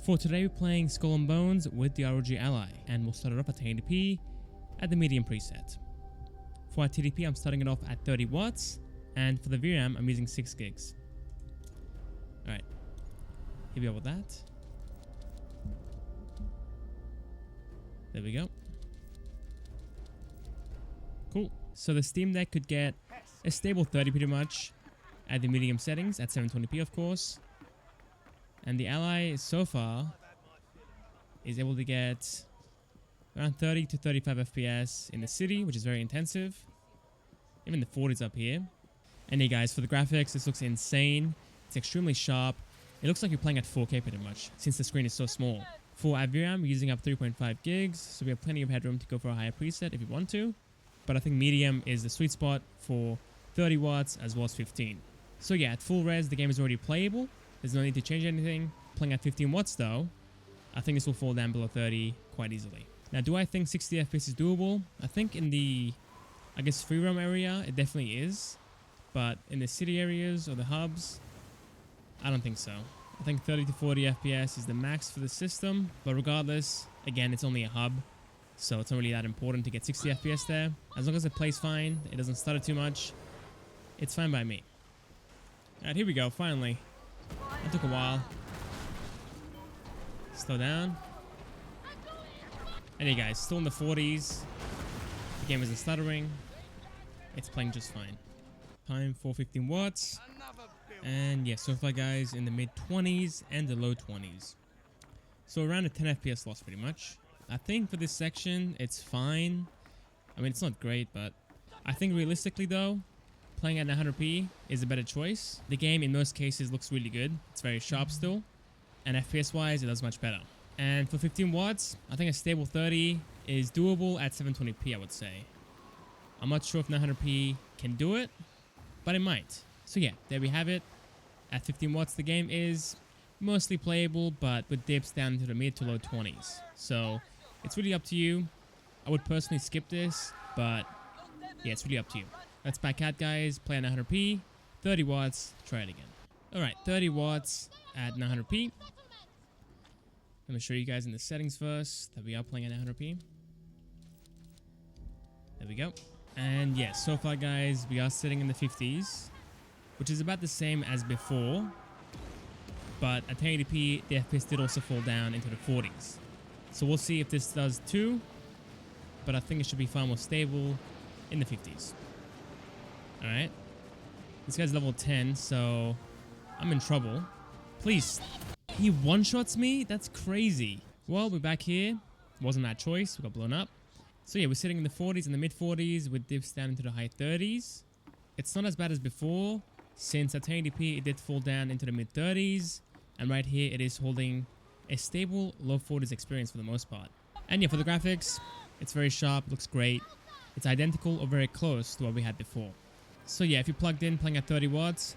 For today, we're playing Skull and Bones with the ROG Ally, and we'll start it off at 1080p at the medium preset. For our TDP, I'm starting it off at 30 watts, and for the VRAM, I'm using 6 gigs. Alright, here we go with that. There we go. Cool. So the Steam Deck could get a stable 30 pretty much at the medium settings at 720p, of course. And the Ally so far is able to get around 30 to 35 FPS in the city, which is very intensive. Even the 40s up here. And hey guys, for the graphics, this looks insane. It's extremely sharp. It looks like you're playing at 4K pretty much, since the screen is so small. For our VRAM, we're using up 3.5 gigs, so we have plenty of headroom to go for a higher preset if you want to. But I think medium is the sweet spot for 30 watts as well as 15. So yeah, at full res, the game is already playable. There's no need to change anything. Playing at 15 watts though, I think this will fall down below 30 quite easily. Now, do I think 60 FPS is doable? I think in the, free roam area, it definitely is. But in the city areas or the hubs, I don't think so. I think 30 to 40 FPS is the max for the system. But regardless, again, it's only a hub. So it's not really that important to get 60 FPS there. As long as it plays fine, it doesn't stutter too much, it's fine by me. Alright, here we go, finally. That took a while. Slow down. And hey guys, still in the 40s. The game isn't stuttering. It's playing just fine. Time for 15 watts. And yeah, so far guys, in the mid 20s and the low 20s. So around a 10 FPS loss pretty much. I think for this section, it's fine. I mean, it's not great, but I think realistically though, playing at 100p is a better choice. The game in most cases looks really good. It's very sharp still. And FPS wise, it does much better. And for 15 watts, I think a stable 30 is doable at 720p, I would say. I'm not sure if 900p can do it, but it might. So yeah, there we have it. At 15 watts, the game is mostly playable, but with dips down into the mid to low 20s. So it's really up to you. I would personally skip this, but yeah, it's really up to you. Let's back out, guys. Play at 900p, 30 watts, try it again. Alright, 30 watts at 900p. Let me show you guys in the settings first that we are playing at 900p. There we go. And yeah, so far, guys, we are sitting in the 50s, which is about the same as before. But at 1080p, the FPS did also fall down into the 40s. So we'll see if this does too. But I think it should be far more stable in the 50s. Alright. This guy's level 10, so I'm in trouble. Please. He one-shots me? That's crazy. Well, we're back here. Wasn't that choice. We got blown up. So yeah, we're sitting in the 40s and the mid-40s with dips down into the high 30s. It's not as bad as before, since at 1080p it did fall down into the mid-30s. And right here it is holding a stable low 40s experience for the most part. And yeah, for the graphics, it's very sharp, looks great. It's identical or very close to what we had before. So yeah, if you're plugged in playing at 30 watts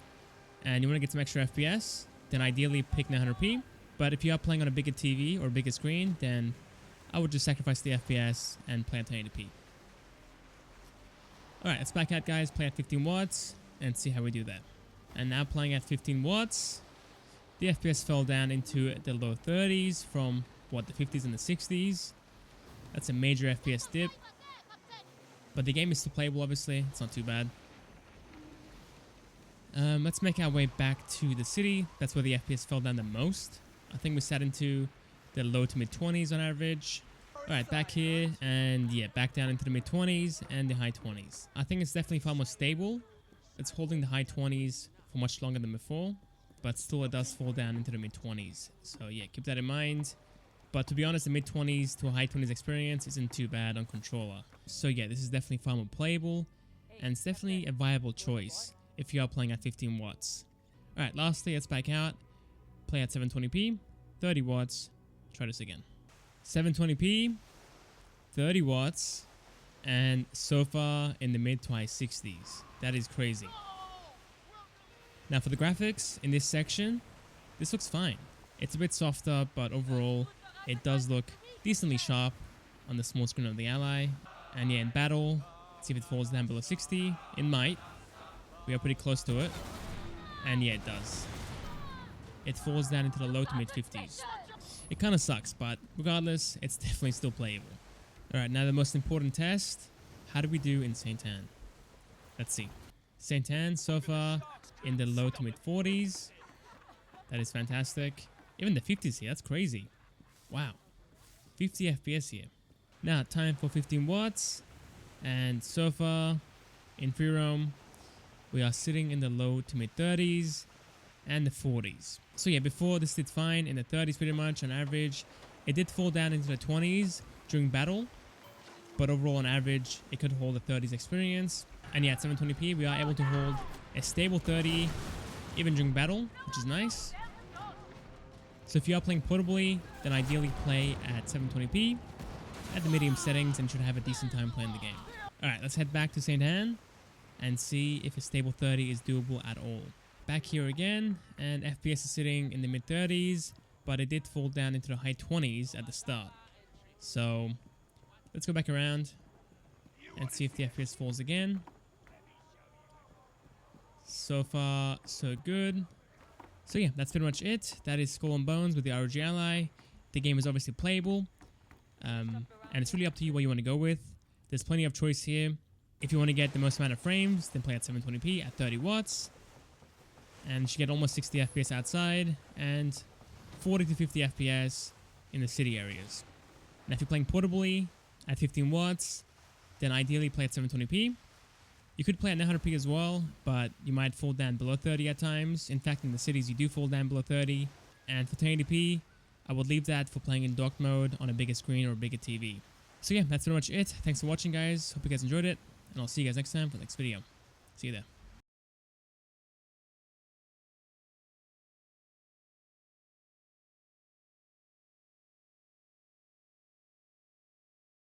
and you want to get some extra FPS, then ideally pick 900p. But if you are playing on a bigger TV or bigger screen, then I would just sacrifice the FPS and play at 1080p. Alright, let's back out, guys, play at 15 watts and see how we do that. And now playing at 15 watts, the FPS fell down into the low 30s from, what, the 50s and the 60s. That's a major FPS dip. But the game is still playable, obviously. It's not too bad. Let's make our way back to the city. That's where the FPS fell down the most. I think we sat into the low to mid 20s on average. Alright, back here, and yeah, back down into the mid 20s and the high 20s. I think it's definitely far more stable. It's holding the high 20s for much longer than before, but still it does fall down into the mid 20s. So yeah, keep that in mind. But to be honest, the mid 20s to a high 20s experience isn't too bad on controller. So yeah, this is definitely far more playable, and it's definitely a viable choice if you are playing at 15 watts. Alright, lastly, let's back out. Play at 720p, 30 watts. Try this again. 720p, 30 watts, and so far in the mid to high 60s. That is crazy. Now for the graphics, in this section, this looks fine. It's a bit softer, but overall, it does look decently sharp on the small screen of the Ally. And yeah, in battle, let's see if it falls down below 60. It might. We are pretty close to it. And yeah, it does. It falls down into the low to mid 50s. It kind of sucks, but regardless, it's definitely still playable. Alright, now the most important test. How do we do in St. Anne? Let's see. St. Anne so far in the low to mid 40s. That is fantastic. Even the 50s here, that's crazy. Wow. 50 FPS here. Now, time for 15 watts. And so far, in free roam, we are sitting in the low to mid 30s and the 40s. So yeah, before this did fine in the 30s pretty much on average. It did fall down into the 20s during battle. But overall on average, it could hold the 30s experience. And yeah, at 720p, we are able to hold a stable 30 even during battle, which is nice. So if you are playing portably, then ideally play at 720p at the medium settings and should have a decent time playing the game. Alright, let's head back to St. Anne and see if a stable 30 is doable at all. Back here again, and FPS is sitting in the mid 30s, but it did fall down into the high 20s at the start. So let's go back around and see if the FPS falls again. So far, so good. So yeah, that's pretty much it. That is Skull and Bones with the ROG Ally. The game is obviously playable. And it's really up to you what you want to go with. There's plenty of choice here. If you want to get the most amount of frames, then play at 720p at 30 watts. And you should get almost 60 FPS outside and 40 to 50 FPS in the city areas. Now if you're playing portably at 15 watts, then ideally play at 720p. You could play at 900p as well, but you might fall down below 30 at times. In fact, in the cities, you do fall down below 30. And for 1080p, I would leave that for playing in docked mode on a bigger screen or a bigger TV. So yeah, that's pretty much it. Thanks for watching, guys. Hope you guys enjoyed it. And I'll see you guys next time for the next video. See you there.